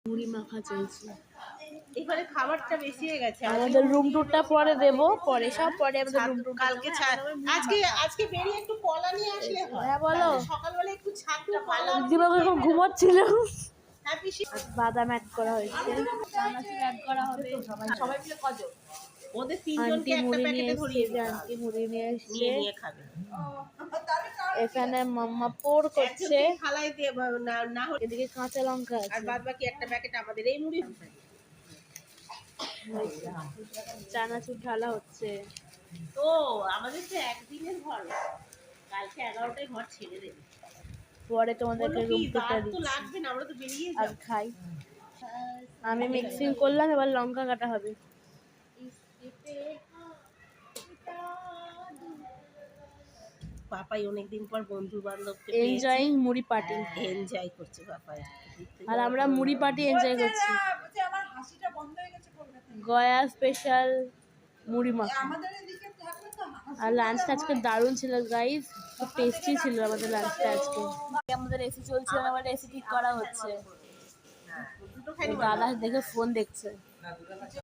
মুড়ি মাখা চলছে। এখানে খাবারটা বেশি হয়ে গেছে। আমাদের রুম টুরটা পরে দেবো, পরে সব পরে আমাদের রুম টুর কালকে আজকে বেরিয়ে একটু কলা নিয়ে আসলে হয়। হ্যাঁ বলো, সকালবেলা একটু ছাদটা ভালো দিদিমা এখন ঘুমাচ্ছিল। হ্যাঁ পিসি বাদাম অ্যাড করা হয়েছে, চানাচুর অ্যাড করা হবে। সবাই মিলে কজন? ওদের আন্টি তিনজনকে একটা মুড়ি নিয়ে প্যাকেটে এসছে, ধরিয়ে যে দিতে আন্টি হবে। মুড়ি নিয়ে এসছে, নিয়ে খাবে। এখানে মাম্মা পোর করছে, একজনকে থালায় দিয়ে না হলে এদিকে কাঁচা লঙ্কা আর আছে, বাদ বাকি একটা প্যাকেট আমাদের এই মুড়ি। চানাচুর ঢালা হচ্ছে। তো আমাদের তো একদিনের ঘর, কালকে 11টায় ঘর ছেড়ে দেবে। পরে তোমাদেরকে রুম টুরটা তো দিচ্ছি। লাগবে না, আমরা তো বেরিয়ে আর যাব। খাই, আমি মিক্সিং করলাম, এবার লঙ্কা কাটা হবে। পাপাই অনেকদিন পর বন্ধু বান্ধবকে এনজয়িং মুড়ি পার্টি, এনজয় করছে পাপাই। আর আমরা মুড়ি পার্টি এনজয় করছি। গয়া স্পেশাল মুড়ি মাখা। আর লাঞ্চটা আজকে দারুণ ছিল গাইস, খুব টেস্টি ছিল আমাদের লাঞ্চটা আজকে। আমাদের এসি চলছিল, আমাদের এসি ঠিক করা হচ্ছে, দাদা দেখে ফোন দেখছে।